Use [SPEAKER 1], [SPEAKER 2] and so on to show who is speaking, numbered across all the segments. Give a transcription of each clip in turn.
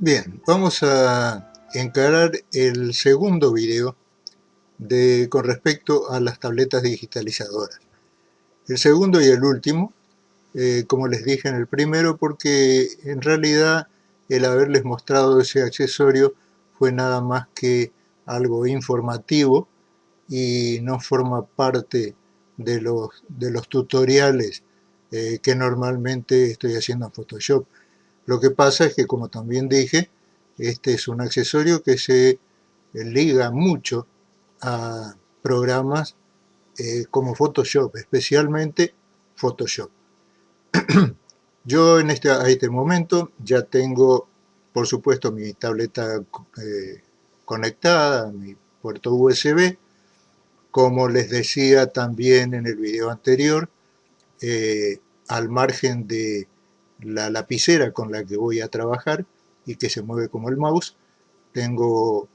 [SPEAKER 1] Bien, vamos a encarar el segundo video con respecto a las tabletas digitalizadoras. El segundo y el último, como les dije en el primero, porque en realidad el haberles mostrado ese accesorio fue nada más que algo informativo y no forma parte de los tutoriales que normalmente estoy haciendo en Photoshop. Lo que pasa es que, como también dije, este es un accesorio que se liga mucho a programas como Photoshop, especialmente Photoshop. Yo a este momento ya tengo, por supuesto, mi tableta conectada a mi puerto USB. Como les decía también en el video anterior, al margen de la lapicera con la que voy a trabajar y que se mueve como el mouse, tengo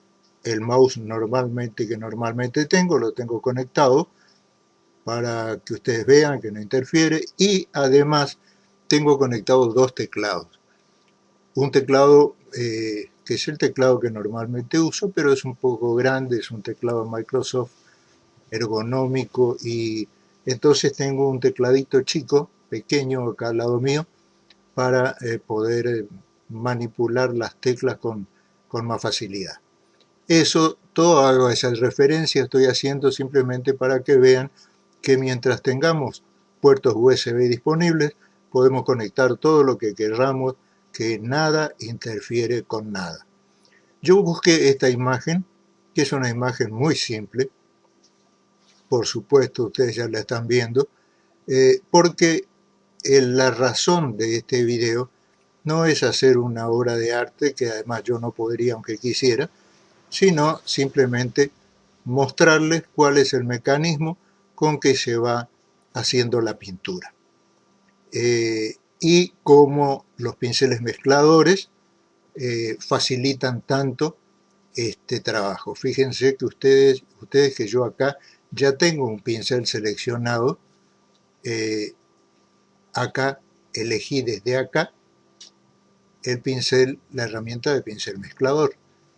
[SPEAKER 1] el mouse que normalmente tengo, lo tengo conectado para que ustedes vean que no interfiere, y además tengo conectados dos teclados. Un teclado que es el teclado que normalmente uso, pero es un poco grande, es un teclado Microsoft ergonómico, y entonces tengo un tecladito chico, pequeño acá al lado mío, para poder manipular las teclas con más facilidad. Eso, todo hago esa referencia, estoy haciendo simplemente para que vean que mientras tengamos puertos USB disponibles, podemos conectar todo lo que queramos, que nada interfiere con nada. Yo busqué esta imagen, que es una imagen muy simple, por supuesto ustedes ya la están viendo, porque la razón de este video no es hacer una obra de arte, que además yo no podría aunque quisiera, sino simplemente mostrarles cuál es el mecanismo con que se va haciendo la pintura. Y cómo los pinceles mezcladores facilitan tanto este trabajo. Fíjense que ustedes que yo acá ya tengo un pincel seleccionado. Acá elegí desde acá el pincel, la herramienta de pincel mezclador.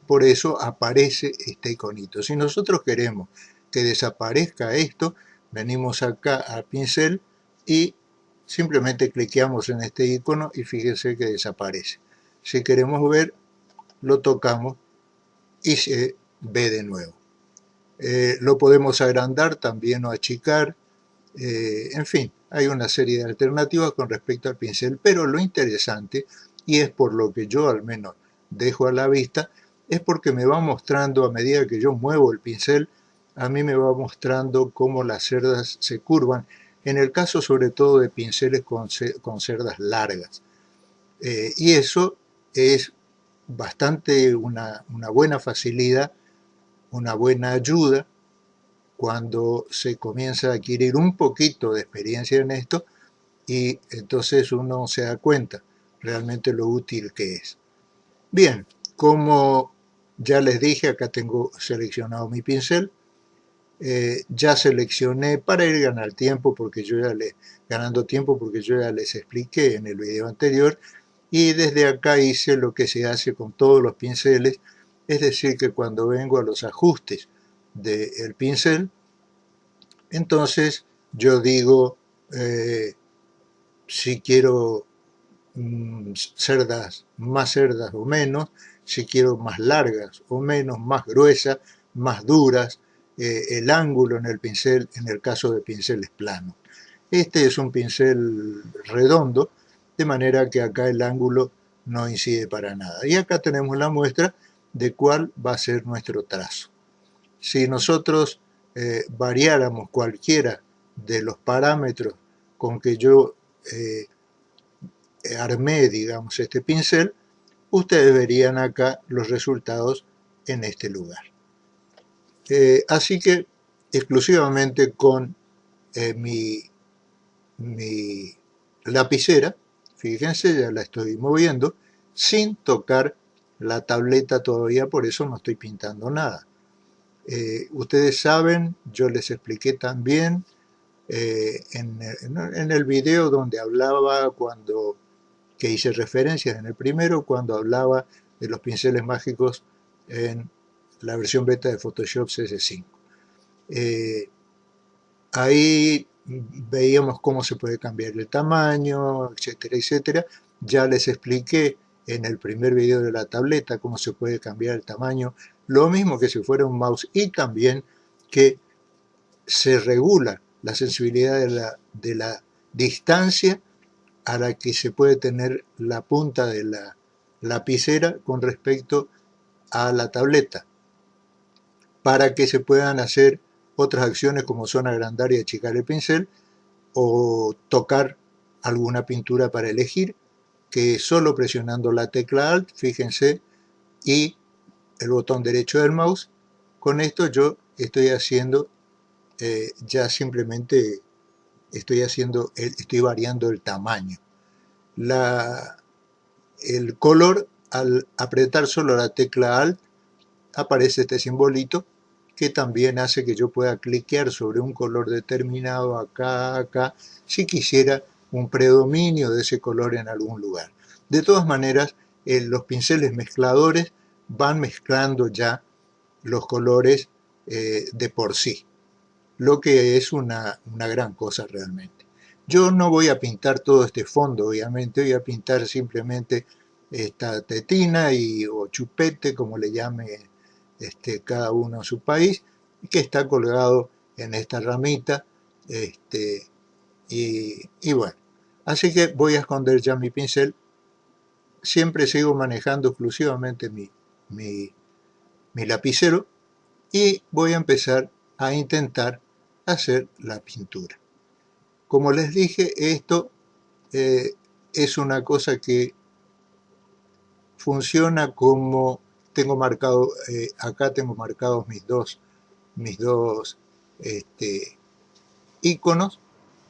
[SPEAKER 1] Por eso aparece este iconito. Si nosotros queremos que desaparezca esto, venimos acá al pincel y simplemente cliqueamos en este icono y fíjense que desaparece. Si queremos ver, lo tocamos y se ve de nuevo. Lo podemos agrandar también o achicar. En fin, hay una serie de alternativas con respecto al pincel, pero lo interesante, y es por lo que yo al menos dejo a la vista, es porque me va mostrando, a medida que yo muevo el pincel, a mí me va mostrando cómo las cerdas se curvan, en el caso sobre todo de pinceles con cerdas largas. Y eso es bastante una buena facilidad, una buena ayuda cuando se comienza a adquirir un poquito de experiencia en esto, y entonces uno se da cuenta realmente lo útil que es. Bien, como ya les dije, acá tengo seleccionado mi pincel. Ya seleccioné para ir ganando tiempo, porque yo ya les expliqué en el video anterior, y desde acá hice lo que se hace con todos los pinceles, es decir, que cuando vengo a los ajustes del pincel, entonces yo digo si quiero más cerdas o menos, si quiero más largas o menos, más gruesas, más duras, el ángulo en el pincel en el caso de pinceles planos. Este es un pincel redondo, de manera que acá el ángulo no incide para nada. Y acá tenemos la muestra de cuál va a ser nuestro trazo. Si nosotros variáramos cualquiera de los parámetros con que yo armé, digamos, este pincel, ustedes verían acá los resultados en este lugar. Así que exclusivamente con mi lapicera, fíjense, ya la estoy moviendo, sin tocar la tableta todavía, por eso no estoy pintando nada. Ustedes saben, yo les expliqué también en el video donde hablaba, que hice referencias en el primero, cuando hablaba de los pinceles mágicos en la versión beta de Photoshop CS5. Ahí veíamos cómo se puede cambiar el tamaño, etcétera, etcétera. Ya les expliqué en el primer video de la tableta cómo se puede cambiar el tamaño, lo mismo que si fuera un mouse, y también que se regula la sensibilidad de la distancia a la que se puede tener la punta de la lapicera con respecto a la tableta, para que se puedan hacer otras acciones como son agrandar y achicar el pincel o tocar alguna pintura para elegir, que solo presionando la tecla Alt, fíjense, y el botón derecho del mouse, con esto yo estoy haciendo ya simplemente estoy variando el tamaño. El color, al apretar solo la tecla Alt, aparece este simbolito que también hace que yo pueda cliquear sobre un color determinado acá, si quisiera un predominio de ese color en algún lugar. De todas maneras, los pinceles mezcladores van mezclando ya los colores de por sí, lo que es una gran cosa realmente. Yo no voy a pintar todo este fondo, obviamente, voy a pintar simplemente esta tetina o chupete, como le llame cada uno en su país, que está colgado en esta ramita, y bueno, así que voy a esconder ya mi pincel. Siempre sigo manejando exclusivamente mi lapicero y voy a empezar a intentar hacer la pintura. Como les dije, esto es una cosa que funciona como tengo marcado, acá tengo marcados mis dos iconos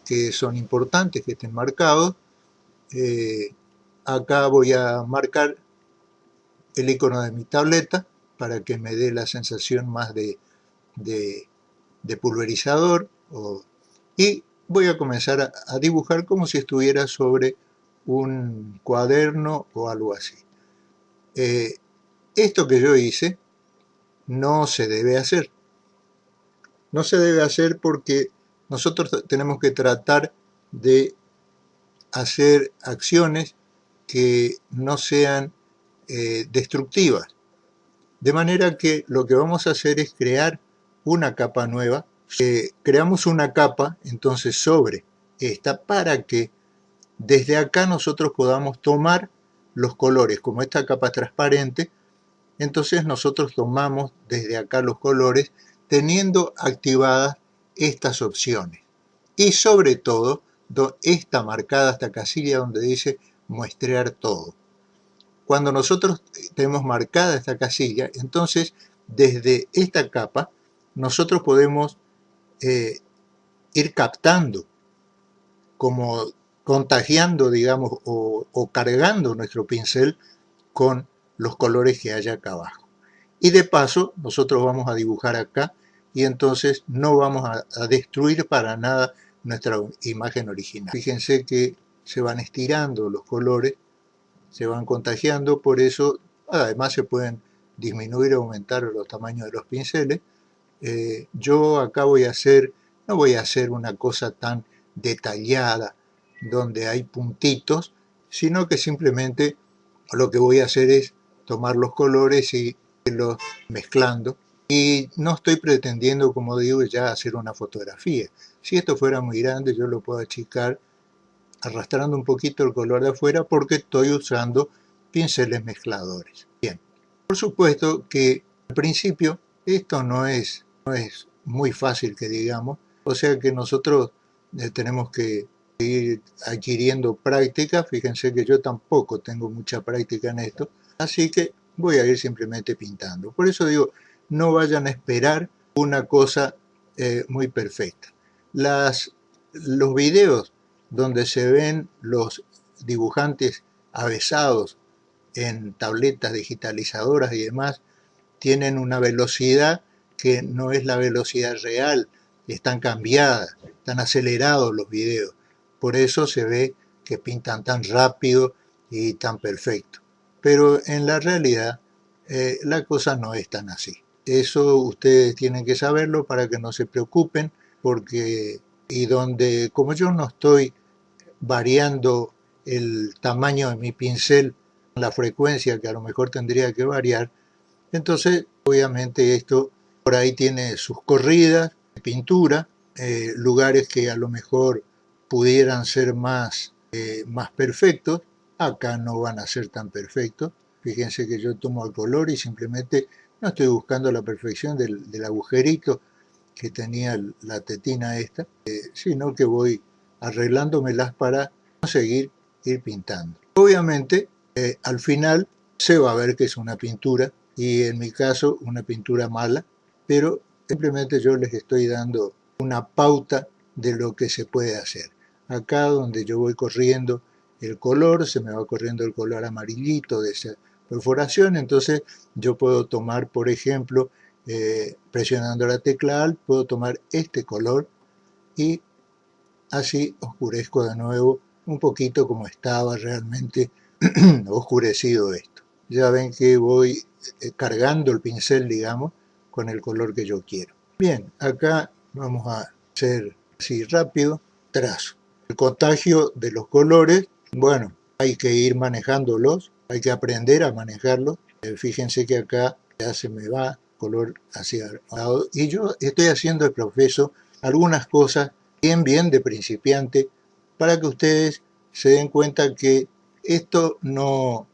[SPEAKER 1] que son importantes que estén marcados. Acá voy a marcar el icono de mi tableta para que me dé la sensación más de pulverizador, y voy a comenzar a dibujar como si estuviera sobre un cuaderno o algo así. Esto que yo hice no se debe hacer. No se debe hacer porque nosotros tenemos que tratar de hacer acciones que no sean destructivas. De manera que lo que vamos a hacer es crear una capa nueva. Creamos una capa entonces sobre esta para que desde acá nosotros podamos tomar los colores. Como esta capa es transparente, entonces nosotros tomamos desde acá los colores teniendo activadas estas opciones. Y sobre todo, está marcada esta casilla donde dice muestrear todo. Cuando nosotros tenemos marcada esta casilla, entonces desde esta capa nosotros podemos ir captando, como contagiando, digamos, o cargando nuestro pincel con los colores que hay acá abajo. Y de paso nosotros vamos a dibujar acá y entonces no vamos a destruir para nada nuestra imagen original. Fíjense que se van estirando los colores, se van contagiando, por eso además se pueden disminuir o aumentar los tamaños de los pinceles. Yo acá no voy a hacer una cosa tan detallada donde hay puntitos, sino que simplemente lo que voy a hacer es tomar los colores y irlos mezclando. Y no estoy pretendiendo, como digo, ya hacer una fotografía. Si esto fuera muy grande, yo lo puedo achicar arrastrando un poquito el color de afuera porque estoy usando pinceles mezcladores. Bien, por supuesto que al principio esto no es muy fácil que digamos, o sea que nosotros tenemos que ir adquiriendo práctica. Fíjense que yo tampoco tengo mucha práctica en esto, así que voy a ir simplemente pintando. Por eso digo, no vayan a esperar una cosa muy perfecta. Los videos donde se ven los dibujantes avesados en tabletas digitalizadoras y demás, tienen una velocidad que no es la velocidad real, están cambiadas, están acelerados los videos. Por eso se ve que pintan tan rápido y tan perfecto. pero en la realidad la cosa no es tan así. Eso ustedes tienen que saberlo para que no se preocupen, porque como yo no estoy variando el tamaño de mi pincel, la frecuencia que a lo mejor tendría que variar, entonces obviamente esto por ahí tiene sus corridas de pintura, lugares que a lo mejor pudieran ser más perfectos, acá no van a ser tan perfectos. Fíjense que yo tomo el color y simplemente no estoy buscando la perfección del agujerito que tenía la tetina esta, sino que voy arreglándomelas para conseguir ir pintando. Obviamente, al final se va a ver que es una pintura, y en mi caso una pintura mala, pero simplemente yo les estoy dando una pauta de lo que se puede hacer. Acá donde yo voy corriendo el color, se me va corriendo el color amarillito de esa perforación, entonces yo puedo tomar, por ejemplo, presionando la tecla Alt, puedo tomar este color y así oscurezco de nuevo un poquito como estaba realmente oscurecido esto. Ya ven que voy cargando el pincel, digamos, con el color que yo quiero. Bien, acá vamos a hacer así rápido, trazo. El contagio de los colores, bueno, hay que ir manejándolos, hay que aprender a manejarlos. Fíjense que acá ya se me va color hacia el lado y yo estoy haciendo el proceso, algunas cosas bien de principiante, para que ustedes se den cuenta que esto no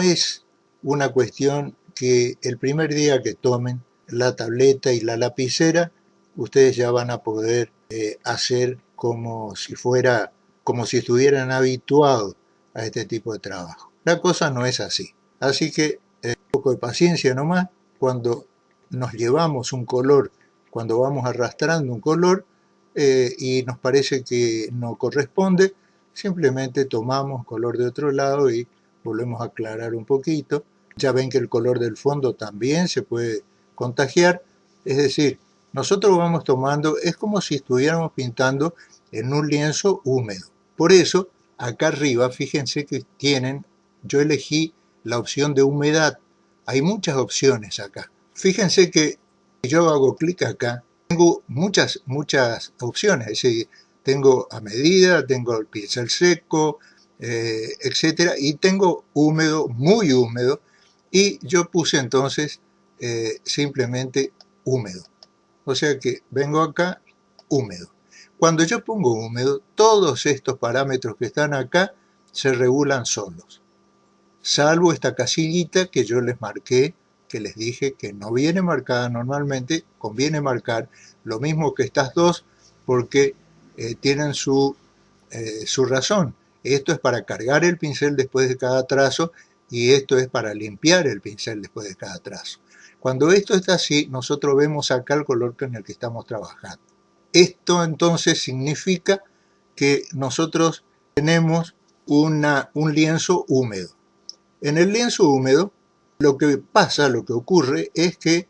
[SPEAKER 1] es una cuestión que el primer día que tomen la tableta y la lapicera, ustedes ya van a poder hacer como si estuvieran habituados a este tipo de trabajo. La cosa no es así. Así que un poco de paciencia nomás. Cuando nos llevamos un color, cuando vamos arrastrando un color y nos parece que no corresponde, simplemente tomamos color de otro lado y volvemos a aclarar un poquito. Ya ven que el color del fondo también se puede contagiar, es decir, nosotros vamos tomando, es como si estuviéramos pintando en un lienzo húmedo. Por eso, acá arriba, fíjense que yo elegí la opción de humedad. Hay muchas opciones acá. Fíjense que si yo hago clic acá, tengo muchas opciones. Es decir, tengo a medida, tengo el pincel seco, etcétera, y tengo húmedo, muy húmedo, y yo puse entonces simplemente húmedo. O sea que vengo acá, húmedo. Cuando yo pongo húmedo, todos estos parámetros que están acá se regulan solos, salvo esta casillita que yo les marqué, que les dije que no viene marcada normalmente, conviene marcar lo mismo que estas dos, porque tienen su razón. Esto es para cargar el pincel después de cada trazo y esto es para limpiar el pincel después de cada trazo. Cuando esto está así, nosotros vemos acá el color con el que estamos trabajando. Esto entonces significa que nosotros tenemos un lienzo húmedo. En el lienzo húmedo, lo que ocurre es que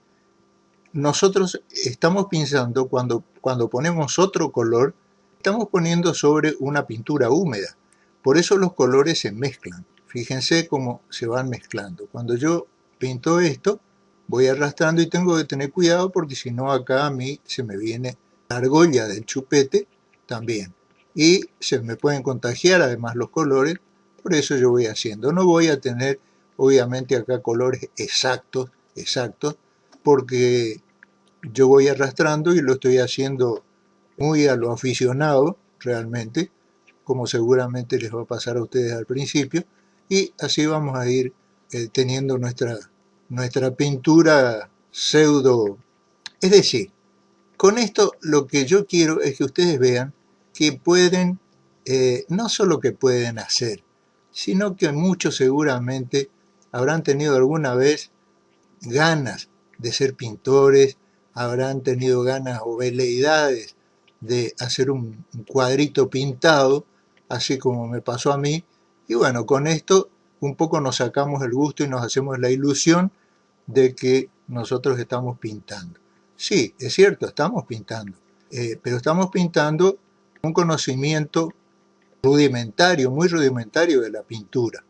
[SPEAKER 1] nosotros estamos pinzando, cuando ponemos otro color, estamos poniendo sobre una pintura húmeda. Por eso los colores se mezclan. Fíjense cómo se van mezclando. Cuando yo pinto esto, voy arrastrando y tengo que tener cuidado porque si no acá a mí se me viene la argolla del chupete también. Y se me pueden contagiar además los colores, por eso yo voy haciendo. No voy a tener obviamente acá colores exactos, porque yo voy arrastrando y lo estoy haciendo muy a lo aficionado realmente, como seguramente les va a pasar a ustedes al principio, y así vamos a ir teniendo nuestra pintura pseudo. Es decir, con esto lo que yo quiero es que ustedes vean que pueden, no solo que pueden hacer, sino que muchos seguramente habrán tenido alguna vez ganas de ser pintores, habrán tenido ganas o veleidades de hacer un cuadrito pintado, así como me pasó a mí, y bueno, con esto un poco nos sacamos el gusto y nos hacemos la ilusión de que nosotros estamos pintando. Sí, es cierto, estamos pintando, pero estamos pintando un conocimiento rudimentario, muy rudimentario de la pintura.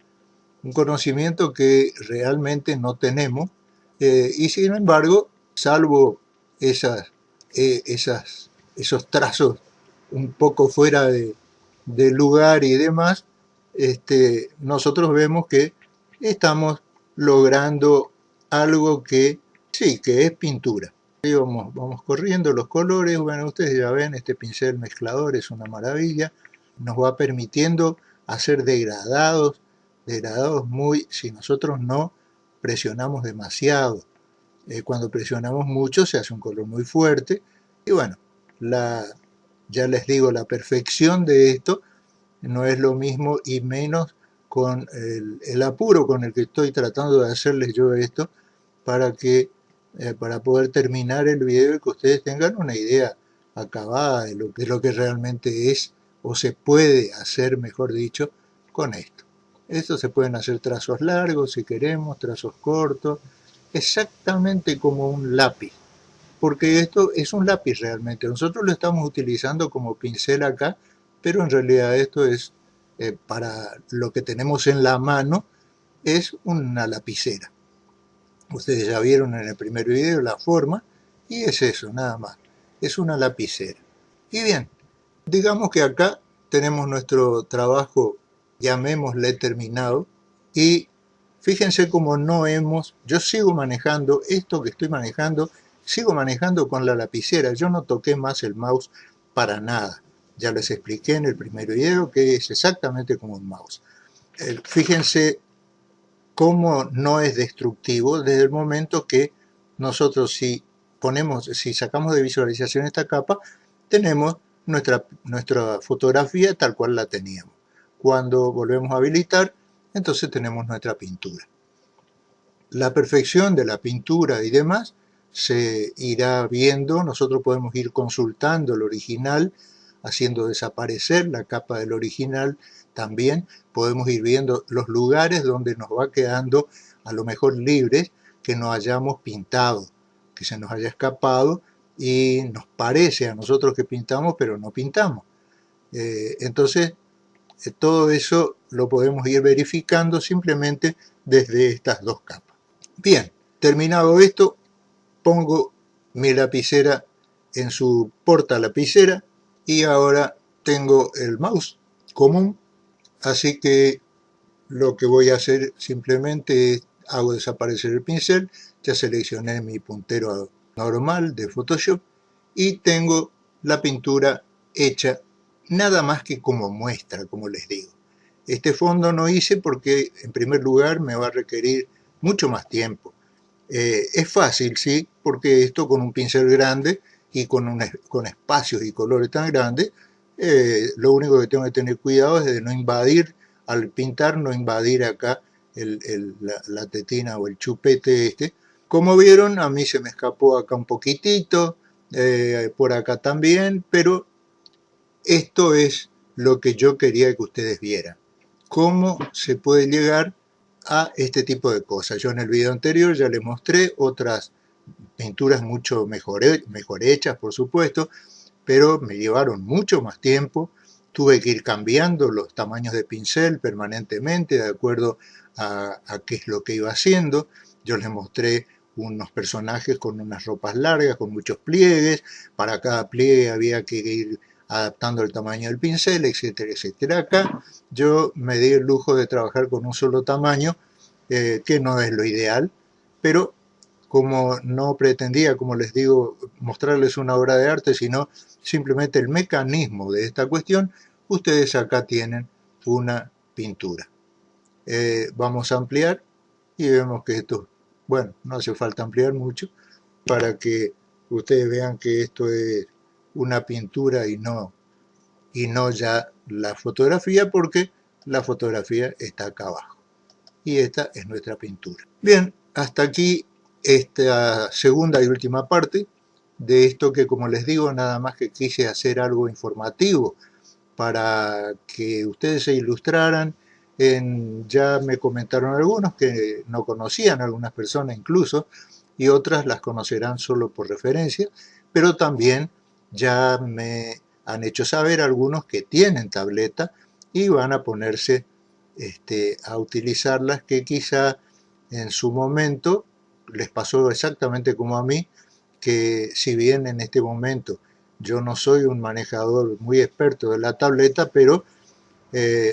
[SPEAKER 1] un conocimiento que realmente no tenemos, y sin embargo, salvo esas, esos trazos un poco fuera de lugar y demás, nosotros vemos que estamos logrando algo que sí, que es pintura. Y vamos corriendo los colores, bueno, ustedes ya ven, este pincel mezclador es una maravilla, nos va permitiendo hacer degradados muy, si nosotros no presionamos demasiado. Cuando presionamos mucho se hace un color muy fuerte, y bueno, ya les digo, la perfección de esto no es lo mismo, y menos con el apuro con el que estoy tratando de hacerles yo esto, para poder terminar el video y que ustedes tengan una idea acabada de lo que realmente es o se puede hacer, mejor dicho, con esto. Esto se pueden hacer trazos largos si queremos, trazos cortos, exactamente como un lápiz, porque esto es un lápiz realmente. Nosotros lo estamos utilizando como pincel acá, pero en realidad esto es, para lo que tenemos en la mano, es una lapicera. Ustedes ya vieron en el primer video la forma, y es eso, nada más. Es una lapicera. Y bien, digamos que acá tenemos nuestro trabajo, llamémosle terminado, y fíjense cómo yo sigo manejando esto que estoy manejando, sigo manejando con la lapicera, yo no toqué más el mouse para nada. Ya les expliqué en el primer video que es exactamente como un mouse. Fíjense cómo no es destructivo desde el momento que nosotros, si sacamos de visualización esta capa, tenemos nuestra fotografía tal cual la teníamos. Cuando volvemos a habilitar, entonces tenemos nuestra pintura. La perfección de la pintura y demás se irá viendo. Nosotros podemos ir consultando el original, haciendo desaparecer la capa del original. También podemos ir viendo los lugares donde nos va quedando a lo mejor libres, que no hayamos pintado, que se nos haya escapado y nos parece a nosotros que pintamos, pero no pintamos. Entonces, todo eso lo podemos ir verificando simplemente desde estas dos capas. Bien, terminado esto, pongo mi lapicera en su porta lapicera, y ahora tengo el mouse común, así que lo que voy a hacer simplemente es hago desaparecer el pincel. Ya seleccioné mi puntero normal de Photoshop y tengo la pintura hecha, nada más que como muestra, como les digo. Este fondo no hice porque en primer lugar me va a requerir mucho más tiempo. Es fácil, sí, porque esto con un pincel grande y con espacios y colores tan grandes, lo único que tengo que tener cuidado es de no invadir, al pintar, no invadir acá la tetina o el chupete este. Como vieron, a mí se me escapó acá un poquitito, por acá también, pero esto es lo que yo quería que ustedes vieran. Cómo se puede llegar a este tipo de cosas. Yo en el video anterior ya les mostré otras pinturas mucho mejor hechas, por supuesto, pero me llevaron mucho más tiempo. Tuve que ir cambiando los tamaños de pincel permanentemente de acuerdo a qué es lo que iba haciendo. Yo les mostré unos personajes con unas ropas largas, con muchos pliegues. Para cada pliegue había que ir adaptando el tamaño del pincel, etcétera, etcétera. Acá yo me di el lujo de trabajar con un solo tamaño, que no es lo ideal, pero como no pretendía, como les digo, mostrarles una obra de arte, sino simplemente el mecanismo de esta cuestión, ustedes acá tienen una pintura. Vamos a ampliar y vemos que esto, bueno, no hace falta ampliar mucho para que ustedes vean que esto es una pintura y no ya la fotografía, porque la fotografía está acá abajo. Y esta es nuestra pintura. Bien, hasta aquí esta segunda y última parte de esto que, como les digo, nada más que quise hacer algo informativo para que ustedes se ilustraran. Ya me comentaron algunos que no conocían, algunas personas incluso, y otras las conocerán solo por referencia, pero también ya me han hecho saber algunos que tienen tableta y van a ponerse a utilizarlas, que quizá en su momento les pasó exactamente como a mí, que si bien en este momento yo no soy un manejador muy experto de la tableta, pero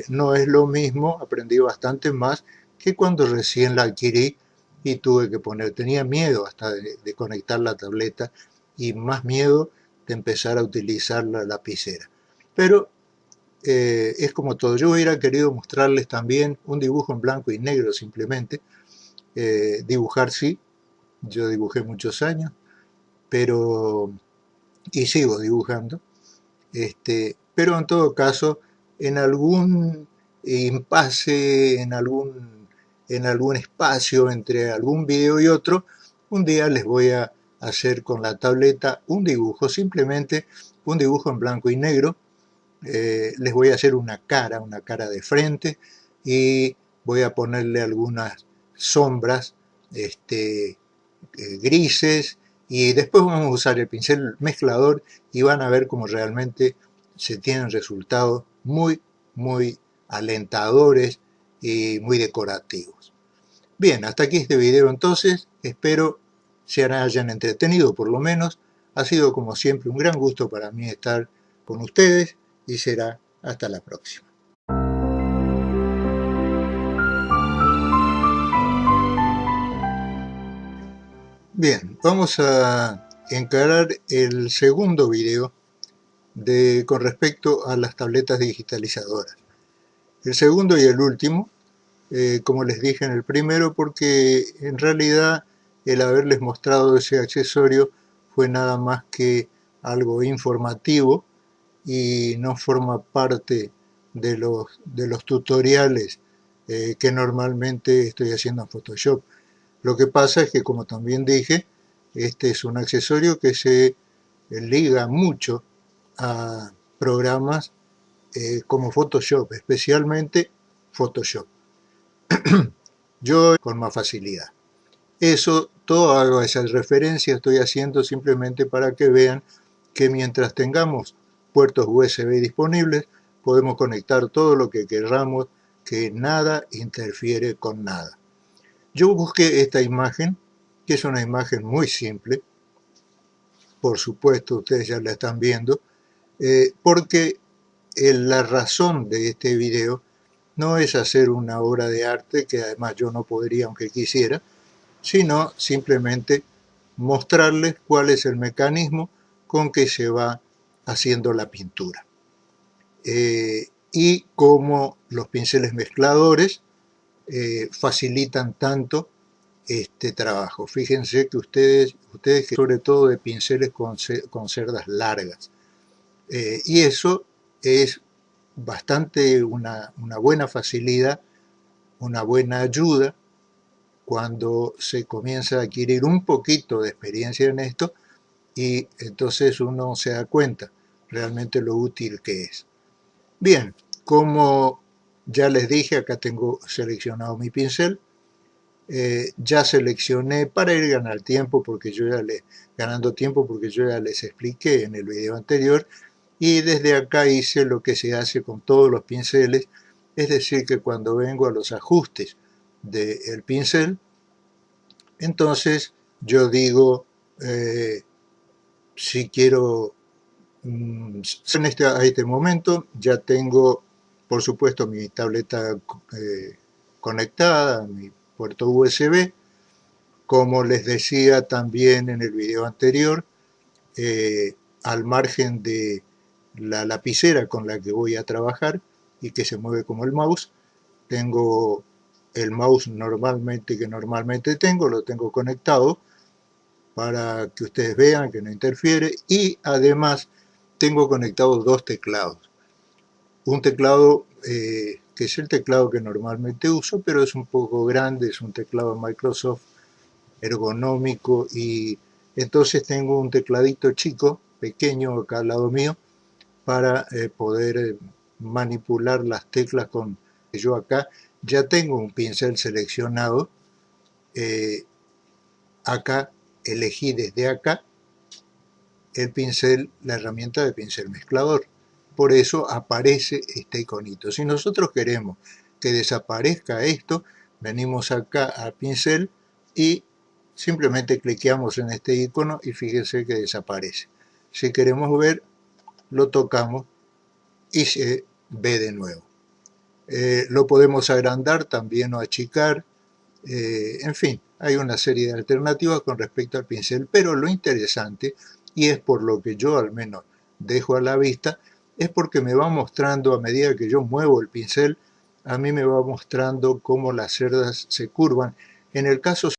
[SPEAKER 1] no es lo mismo, aprendí bastante más que cuando recién la adquirí y tuve que tenía miedo hasta de conectar la tableta y más miedo de empezar a utilizar la lapicera. Pero es como todo, yo hubiera querido mostrarles también un dibujo en blanco y negro simplemente, dibujar sí, yo dibujé muchos años, pero y sigo dibujando, pero en todo caso, en algún impasse, en algún espacio entre algún video y otro, un día les voy a hacer con la tableta un dibujo, simplemente un dibujo en blanco y negro. Les voy a hacer una cara de frente, y voy a ponerle algunas sombras grises, y después vamos a usar el pincel mezclador y van a ver cómo realmente se tienen resultados muy alentadores y muy decorativos. Bien, hasta aquí este video entonces, espero se hayan entretenido por lo menos. Ha sido como siempre un gran gusto para mí estar con ustedes y será hasta la próxima. Bien, vamos a encarar el segundo video con respecto a las tabletas digitalizadoras. El segundo y el último, como les dije en el primero, porque en realidad el haberles mostrado ese accesorio fue nada más que algo informativo y no forma parte de los tutoriales que normalmente estoy haciendo en Photoshop. Lo que pasa es que, como también dije, este es un accesorio que se liga mucho a programas como Photoshop, especialmente Photoshop. Yo con más facilidad. Eso, toda esa referencia estoy haciendo simplemente para que vean que mientras tengamos puertos USB disponibles, podemos conectar todo lo que queramos, que nada interfiere con nada. Yo busqué esta imagen, que es una imagen muy simple, por supuesto ustedes ya la están viendo, porque la razón de este video no es hacer una obra de arte, que además yo no podría aunque quisiera, sino simplemente mostrarles cuál es el mecanismo con que se va haciendo la pintura. Y cómo los pinceles mezcladores facilitan tanto este trabajo. Fíjense que ustedes que sobre todo de pinceles con cerdas largas. Y eso es bastante una buena facilidad, una buena ayuda cuando se comienza a adquirir un poquito de experiencia en esto, y entonces uno se da cuenta realmente lo útil que es. Bien, como ya les dije, acá tengo seleccionado mi pincel. Ya seleccioné para ir ganando tiempo, porque yo ya les expliqué en el video anterior, y desde acá hice lo que se hace con todos los pinceles, es decir, que cuando vengo a los ajustes del pincel, entonces yo digo si quiero en a este momento ya tengo, por supuesto, mi tableta conectada, mi puerto USB. Como les decía también en el video anterior, al margen de la lapicera con la que voy a trabajar y que se mueve como el mouse, tengo el mouse que normalmente tengo, lo tengo conectado para que ustedes vean que no interfiere, y además tengo conectados dos teclados. Un teclado que es el teclado que normalmente uso, pero es un poco grande, es un teclado Microsoft ergonómico, y entonces tengo un tecladito chico, pequeño, acá al lado mío, para poder manipular las teclas con... Yo acá ya tengo un pincel seleccionado, acá elegí desde acá el pincel, la herramienta de pincel mezclador. Por eso aparece este iconito. Si nosotros queremos que desaparezca esto, venimos acá al pincel y simplemente cliqueamos en este icono y fíjense que desaparece. Si queremos ver, lo tocamos y se ve de nuevo. Lo podemos agrandar también o achicar. En fin, hay una serie de alternativas con respecto al pincel, pero lo interesante, y es por lo que yo al menos dejo a la vista, es porque me va mostrando, a medida que yo muevo el pincel, a mí me va mostrando cómo las cerdas se curvan. En el caso